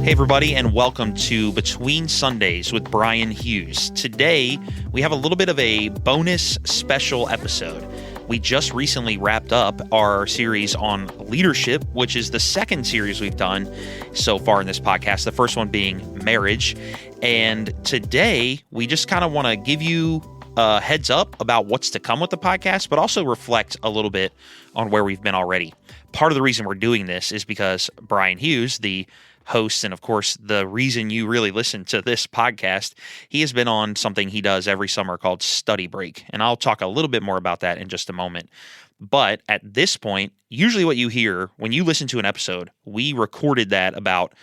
Hey, everybody, and welcome to Between Sundays with Brian Hughes. Today, we have a little bit of a bonus special episode. We just recently wrapped up our series on leadership, which is the second series we've done so far in this podcast, the first one being marriage. And today, we just kind of want to give you a heads up about what's to come with the podcast, but also reflect a little bit on where we've been already. Part of the reason we're doing this is because Brian Hughes, the host, and of course, the reason you really listen to this podcast, he has been on something he does every summer called Study Break. And I'll talk a little bit more about that in just a moment. But at this point, usually what you hear when you listen to an episode, we recorded that about,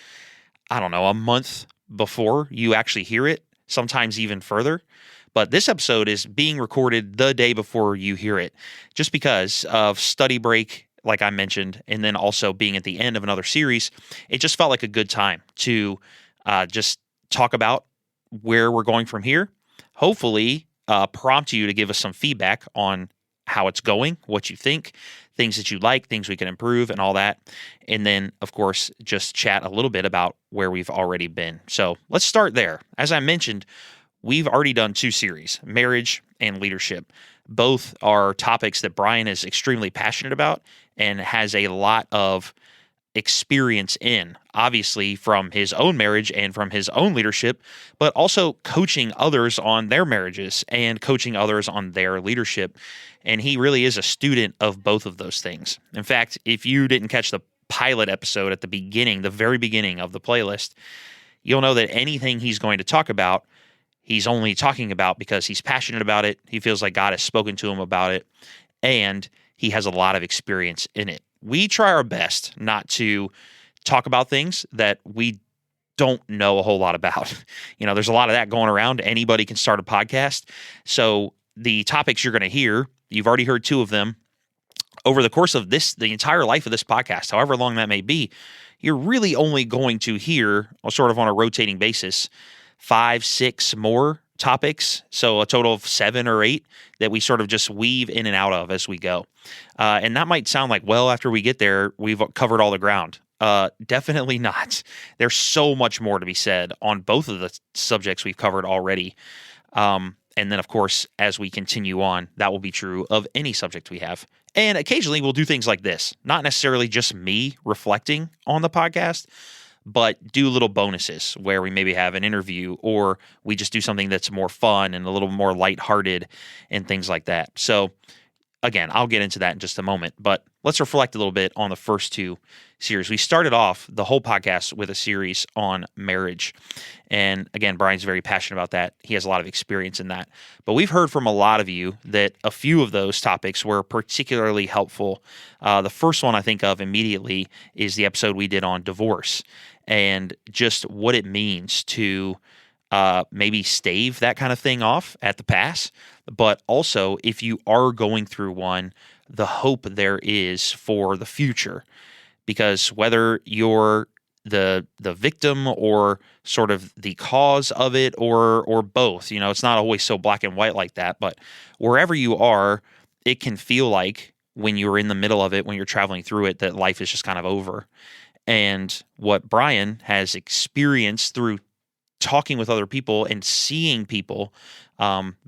a month before you actually hear it, sometimes even further. But this episode is being recorded the day before you hear it, just because of Study Break, like I mentioned, and then also being at the end of another series. It just felt like a good time to just talk about where we're going from here. Hopefully, prompt you to give us some feedback on how it's going, what you think, things that you like, things we can improve, and all that. And then, of course, just chat a little bit about where we've already been. So let's start there. As I mentioned, we've already done two series, marriage and leadership. Both are topics that Brian is extremely passionate about and has a lot of experience in, obviously from his own marriage and from his own leadership, but also coaching others on their marriages and coaching others on their leadership. And he really is a student of both of those things. In fact, if you didn't catch the pilot episode at the beginning, the very beginning of the playlist, you'll know that anything he's going to talk about, he's only talking about because he's passionate about it. He feels like God has spoken to him about it, and he has a lot of experience in it. We try our best not to talk about things that we don't know a whole lot about. There's a lot of that going around. Anybody can start a podcast. So the topics you're going to hear, you've already heard two of them. Over the course of the entire life of this podcast, however long that may be, you're really only going to hear, sort of on a rotating basis, 5, 6 more topics, so a total of 7 or 8 that we sort of just weave in and out of as we go. And that might sound like, well, after we get there, we've covered all the ground. Definitely not. There's so much more to be said on both of the subjects we've covered already. And then, of course, as we continue on, that will be true of any subject we have. And occasionally we'll do things like this, not necessarily just me reflecting on the podcast, but do little bonuses where we maybe have an interview or we just do something that's more fun and a little more lighthearted and things like that. So again, I'll get into that in just a moment, but let's reflect a little bit on the first two series. We started off the whole podcast with a series on marriage. And again, Brian's very passionate about that. He has a lot of experience in that. But we've heard from a lot of you that a few of those topics were particularly helpful. The first one I think of immediately is the episode we did on divorce and just what it means to maybe stave that kind of thing off at the pass. But also, if you are going through one, the hope there is for the future. Because whether you're the victim or sort of the cause of it or both, it's not always so black and white like that. But wherever you are, it can feel like when you're in the middle of it, when you're traveling through it, that life is just kind of over. And what Brian has experienced through talking with other people and seeing people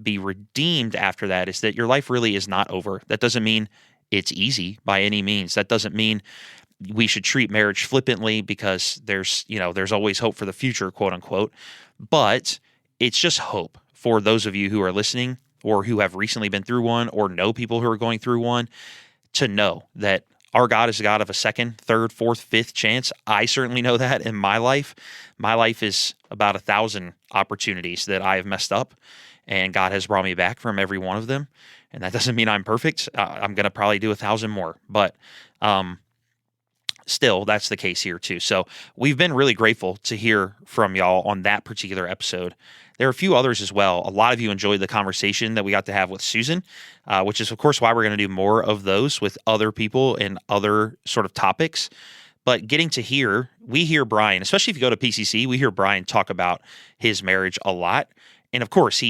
be redeemed after that is that your life really is not over. That doesn't mean it's easy by any means. That doesn't mean we should treat marriage flippantly because there's always hope for the future, quote unquote. But it's just hope for those of you who are listening or who have recently been through one or know people who are going through one to know that our God is a God of a second, third, fourth, fifth chance. I certainly know that in my life. My life is about 1,000 opportunities that I have messed up, and God has brought me back from every one of them. And that doesn't mean I'm perfect. I'm going to probably do 1,000 more. But still, that's the case here too. So we've been really grateful to hear from y'all on that particular episode. There are a few others as well. A lot of you enjoyed the conversation that we got to have with Susan, which is, of course, why we're going to do more of those with other people and other sort of topics. But getting to hear, we hear Brian, especially if you go to PCC, we hear Brian talk about his marriage a lot. And of course,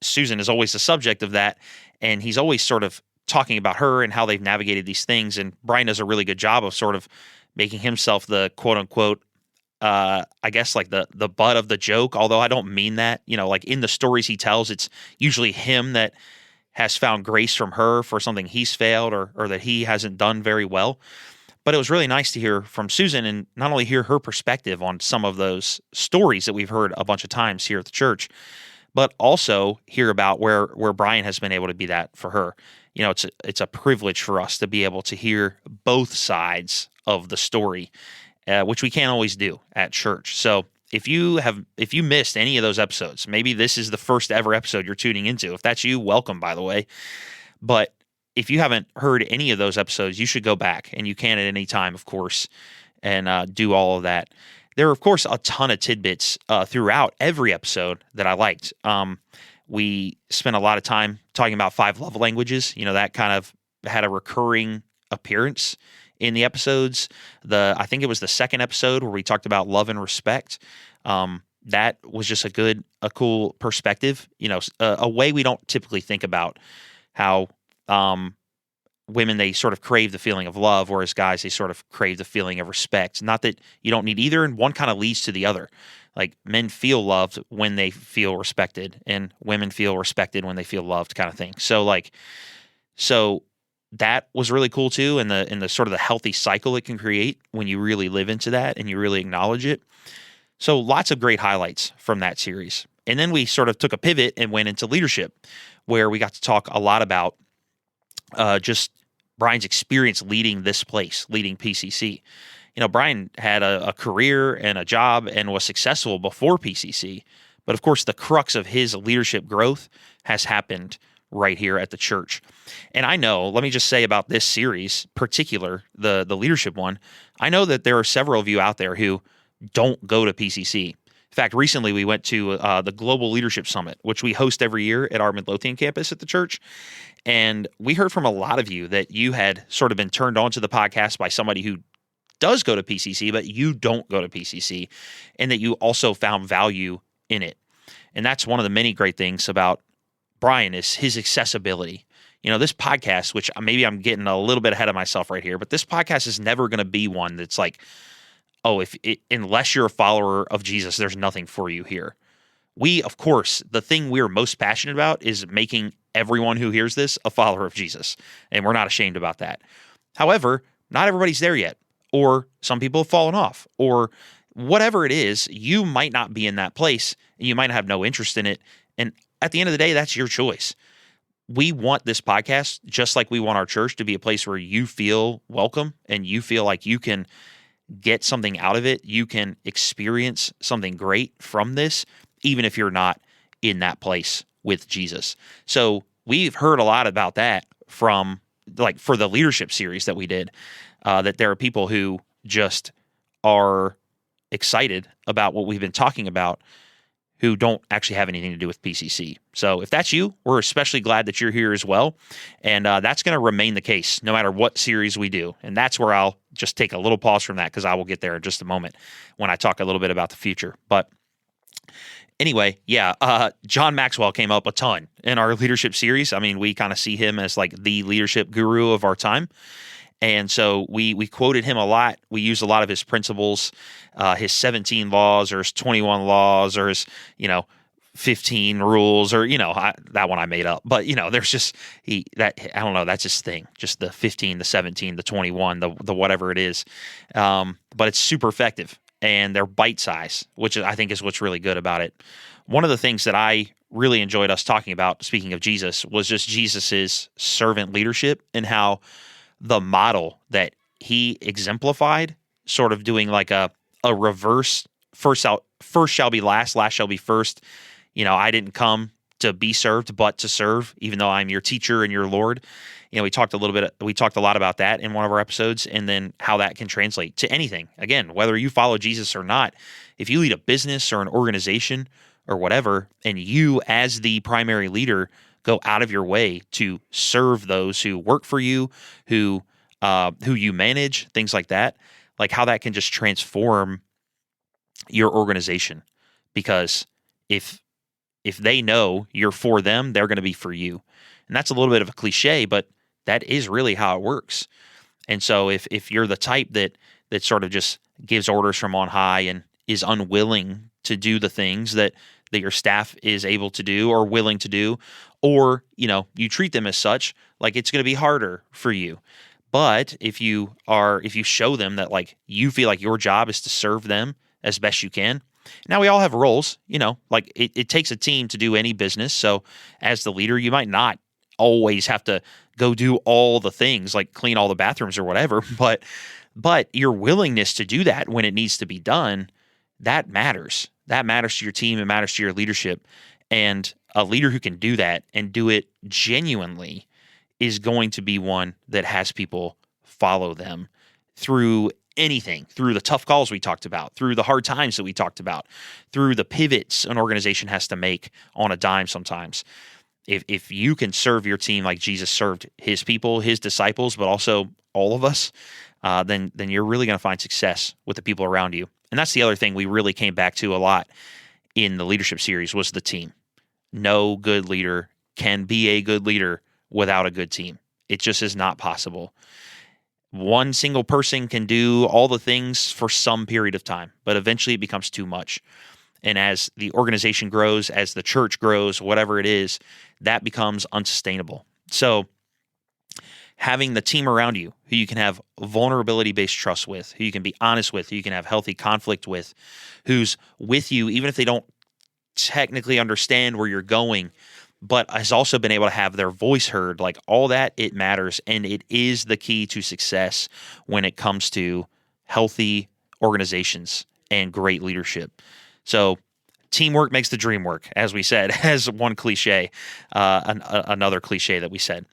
Susan is always the subject of that. And he's always sort of talking about her and how they've navigated these things. And Brian does a really good job of sort of making himself the quote unquote I guess like the butt of the joke, although I don't mean that. Like in the stories he tells, it's usually him that has found grace from her for something he's failed or that he hasn't done very well. But it was really nice to hear from Susan and not only hear her perspective on some of those stories that we've heard a bunch of times here at the church, but also hear about where Brian has been able to be that for her. It's a privilege for us to be able to hear both sides of the story, which we can't always do at church. So if you missed any of those episodes, maybe this is the first ever episode you're tuning into. If that's you, welcome, by the way. But if you haven't heard any of those episodes, you should go back, and you can at any time, of course, and do all of that. There are, of course, a ton of tidbits throughout every episode that I liked. We spent a lot of time talking about 5 love languages. That kind of had a recurring appearance in the episodes. I think it was the second episode where we talked about love and respect. That was just a cool perspective. A way we don't typically think about how women, they sort of crave the feeling of love, whereas guys, they sort of crave the feeling of respect. Not that you don't need either, and one kind of leads to the other. Like men feel loved when they feel respected, and women feel respected when they feel loved, kind of thing. So that was really cool too, and the sort of the healthy cycle it can create when you really live into that and you really acknowledge it. So lots of great highlights from that series. And then we sort of took a pivot and went into leadership, where we got to talk a lot about just Brian's experience leading this place, leading PCC. Brian had a career and a job and was successful before PCC. But of course, the crux of his leadership growth has happened right here at the church. And I know, let me just say about this series, particular, the leadership one, I know that there are several of you out there who don't go to PCC. In fact, recently we went to the Global Leadership Summit, which we host every year at our Midlothian campus at the church. And we heard from a lot of you that you had sort of been turned on to the podcast by somebody who does go to PCC, but you don't go to PCC, and that you also found value in it. And that's one of the many great things about Brian is his accessibility. This podcast, which maybe I'm getting a little bit ahead of myself right here, but this podcast is never going to be one that's like, unless you're a follower of Jesus, there's nothing for you here. We, of course, the thing we're most passionate about is making everyone who hears this a follower of Jesus, and we're not ashamed about that. However, not everybody's there yet, or some people have fallen off, or whatever it is, you might not be in that place, and you might have no interest in it, and at the end of the day, that's your choice. We want this podcast, just like we want our church, to be a place where you feel welcome and you feel like you can get something out of it. You can experience something great from this, even if you're not in that place with Jesus. So we've heard a lot about that from, like, for the leadership series that we did, that there are people who just are excited about what we've been talking about who don't actually have anything to do with PCC. So if that's you, we're especially glad that you're here as well. And that's going to remain the case no matter what series we do. And that's where I'll just take a little pause from that, because I will get there in just a moment when I talk a little bit about the future. But anyway, John Maxwell came up a ton in our leadership series. I mean, we kind of see him as like the leadership guru of our time. And so we quoted him a lot. We used a lot of his principles, his 17 laws or his 21 laws or his, 15 rules or, that one I made up. But, there's just, I don't know, that's his thing. Just the 15, the 17, the 21, the whatever it is. But it's super effective, and they're bite size, which I think is what's really good about it. One of the things that I really enjoyed us talking about, speaking of Jesus, was just Jesus's servant leadership and how the model that he exemplified, sort of doing like a reverse, first shall be last shall be first. I didn't come to be served, but to serve, even though I'm your teacher and your Lord. We talked a lot about that in one of our episodes, and then how that can translate to anything. Again, whether you follow Jesus or not, if you lead a business or an organization or whatever, and you as the primary leader go out of your way to serve those who work for you, who you manage, things like that, like how that can just transform your organization. Because if they know you're for them, they're going to be for you. And that's a little bit of a cliche, but that is really how it works. And so if you're the type that that sort of just gives orders from on high and is unwilling to do the things that your staff is able to do or willing to do, or, you treat them as such, like it's going to be harder for you. But if you show them that like you feel like your job is to serve them as best you can. Now we all have roles, like it takes a team to do any business. So as the leader, you might not always have to go do all the things like clean all the bathrooms or whatever, but your willingness to do that when it needs to be done, that matters. That matters to your team. It matters to your leadership. And a leader who can do that and do it genuinely is going to be one that has people follow them through anything, through the tough calls we talked about, through the hard times that we talked about, through the pivots an organization has to make on a dime sometimes. If you can serve your team like Jesus served his people, his disciples, but also all of us, then you're really going to find success with the people around you. And that's the other thing we really came back to a lot in the leadership series was the team. No good leader can be a good leader without a good team. It just is not possible. One single person can do all the things for some period of time, but eventually it becomes too much. And as the organization grows, as the church grows, whatever it is, that becomes unsustainable. So having the team around you who you can have vulnerability-based trust with, who you can be honest with, who you can have healthy conflict with, who's with you even if they don't technically understand where you're going, but has also been able to have their voice heard, like all that, it matters. And it is the key to success when it comes to healthy organizations and great leadership. So teamwork makes the dream work, as we said, as one cliche, another cliche that we said.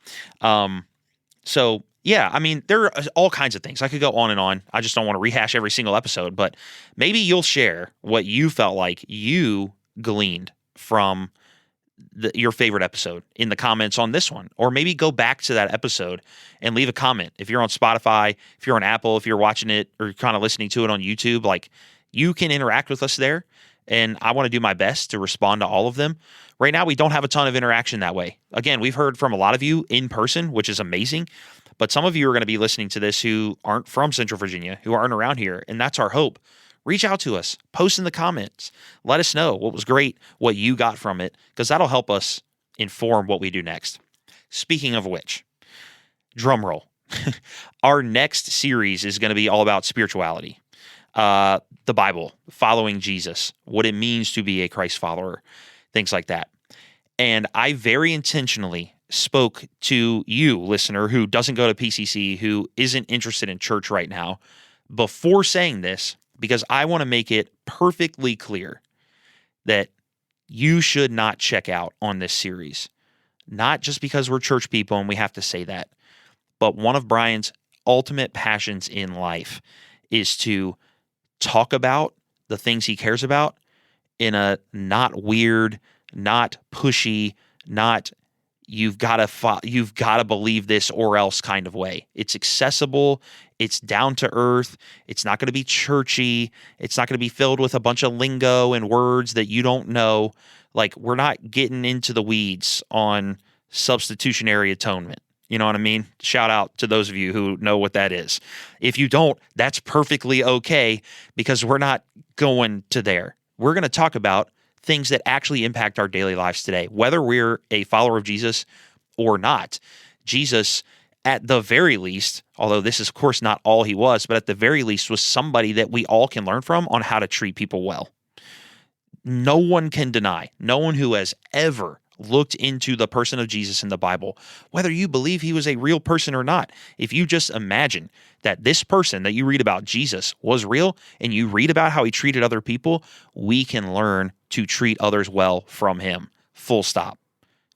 So yeah, I mean, there are all kinds of things. I could go on and on. I just don't want to rehash every single episode, but maybe you'll share what you felt like you gleaned from your favorite episode in the comments on this one, or maybe go back to that episode and leave a comment. If you're on Spotify, if you're on Apple, if you're watching it or kind of listening to it on YouTube, like you can interact with us there. And I want to do my best to respond to all of them. Right now, we don't have a ton of interaction that way. Again, we've heard from a lot of you in person, which is amazing. But some of you are going to be listening to this who aren't from Central Virginia, who aren't around here. And that's our hope. Reach out to us, post in the comments, let us know what was great, what you got from it, because that'll help us inform what we do next. Speaking of which, drum roll. Our next series is going to be all about spirituality, the Bible, following Jesus, what it means to be a Christ follower, things like that. And I very intentionally spoke to you, listener, who doesn't go to PCC, who isn't interested in church right now, before saying this, because I want to make it perfectly clear that you should not check out on this series. Not just because we're church people and we have to say that, but one of Brian's ultimate passions in life is to talk about the things he cares about in a not weird, not pushy, not you've got to believe this or else kind of way. It's accessible. It's down to earth. It's not going to be churchy. It's not going to be filled with a bunch of lingo and words that you don't know. Like, we're not getting into the weeds on substitutionary atonement. You know what I mean? Shout out to those of you who know what that is. If you don't, that's perfectly okay, because we're not going to there. We're going to talk about things that actually impact our daily lives today, whether we're a follower of Jesus or not. Jesus, at the very least, although this is of course not all he was, but at the very least was somebody that we all can learn from on how to treat people well. No one can deny, no one who has ever looked into the person of Jesus in the Bible, whether you believe he was a real person or not. If you just imagine that this person that you read about, Jesus, was real, and you read about how he treated other people, we can learn to treat others well from him. Full stop.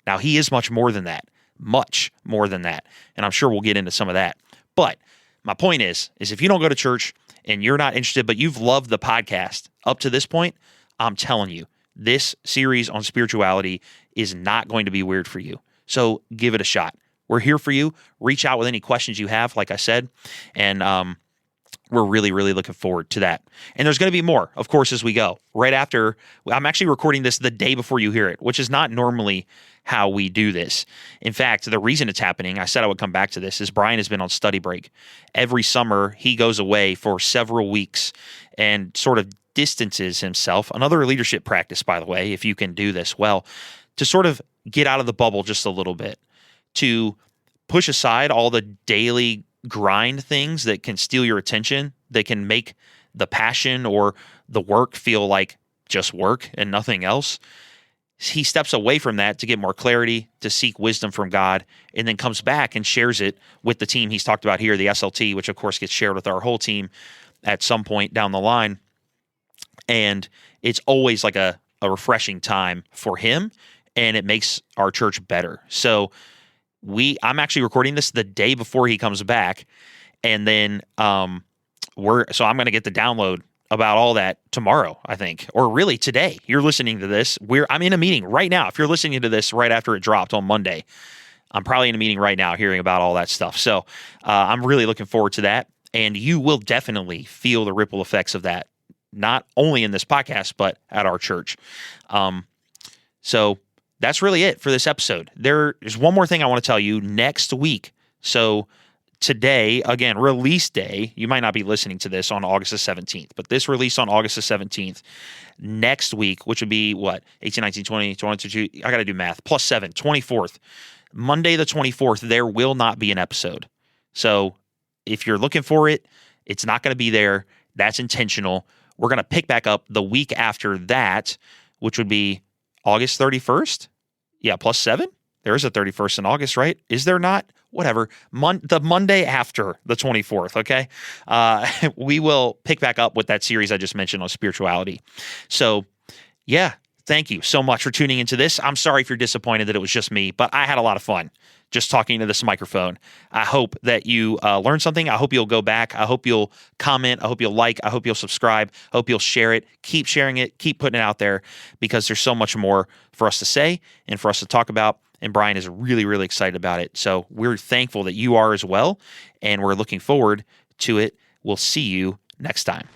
Now, he is much more than that. Much more than that. And I'm sure we'll get into some of that. But my point is if you don't go to church and you're not interested, but you've loved the podcast up to this point, I'm telling you, this series on spirituality is not going to be weird for you. So give it a shot. We're here for you. Reach out with any questions you have, like I said, and we're really, really looking forward to that. And there's going to be more, of course, as we go. Right after, I'm actually recording this the day before you hear it, which is not normally how we do this. In fact, the reason it's happening, I said I would come back to this, is Brian has been on study break. Every summer, he goes away for several weeks and sort of distances himself. Another leadership practice, by the way, if you can do this well, to sort of get out of the bubble just a little bit, to push aside all the daily grind things that can steal your attention, that can make the passion or the work feel like just work and nothing else. He steps away from that to get more clarity, to seek wisdom from God, and then comes back and shares it with the team he's talked about here, the SLT, which of course gets shared with our whole team at some point down the line. And it's always like a refreshing time for him, and it makes our church better. So I'm actually recording this the day before he comes back, and then I'm going to get the download about all that tomorrow, I think, or really today. You're listening to this. I'm in a meeting right now. If you're listening to this right after it dropped on Monday, I'm probably in a meeting right now hearing about all that stuff. So I'm really looking forward to that, and you will definitely feel the ripple effects of that, not only in this podcast, but at our church. So that's really it for this episode. There's one more thing I want to tell you next week. So today, again, release day, you might not be listening to this on August the 17th, but this release on August the 17th, next week, which would be what? 18, 19, 20, 22, I got to do math, plus 7, 24th. Monday the 24th, there will not be an episode. So if you're looking for it, it's not going to be there. That's intentional. We're going to pick back up the week after that, which would be August 31st. Yeah, plus 7. There is a 31st in August, right? Is there not? Whatever. The Monday after the 24th, okay? We will pick back up with that series I just mentioned on spirituality. So, yeah, thank you so much for tuning into this. I'm sorry if you're disappointed that it was just me, but I had a lot of fun just talking to this microphone. I hope that you learned something. I hope you'll go back. I hope you'll comment. I hope you'll like. I hope you'll subscribe. I hope you'll share it. Keep sharing it. Keep putting it out there, because there's so much more for us to say and for us to talk about. And Brian is really, really excited about it. So we're thankful that you are as well, and we're looking forward to it. We'll see you next time.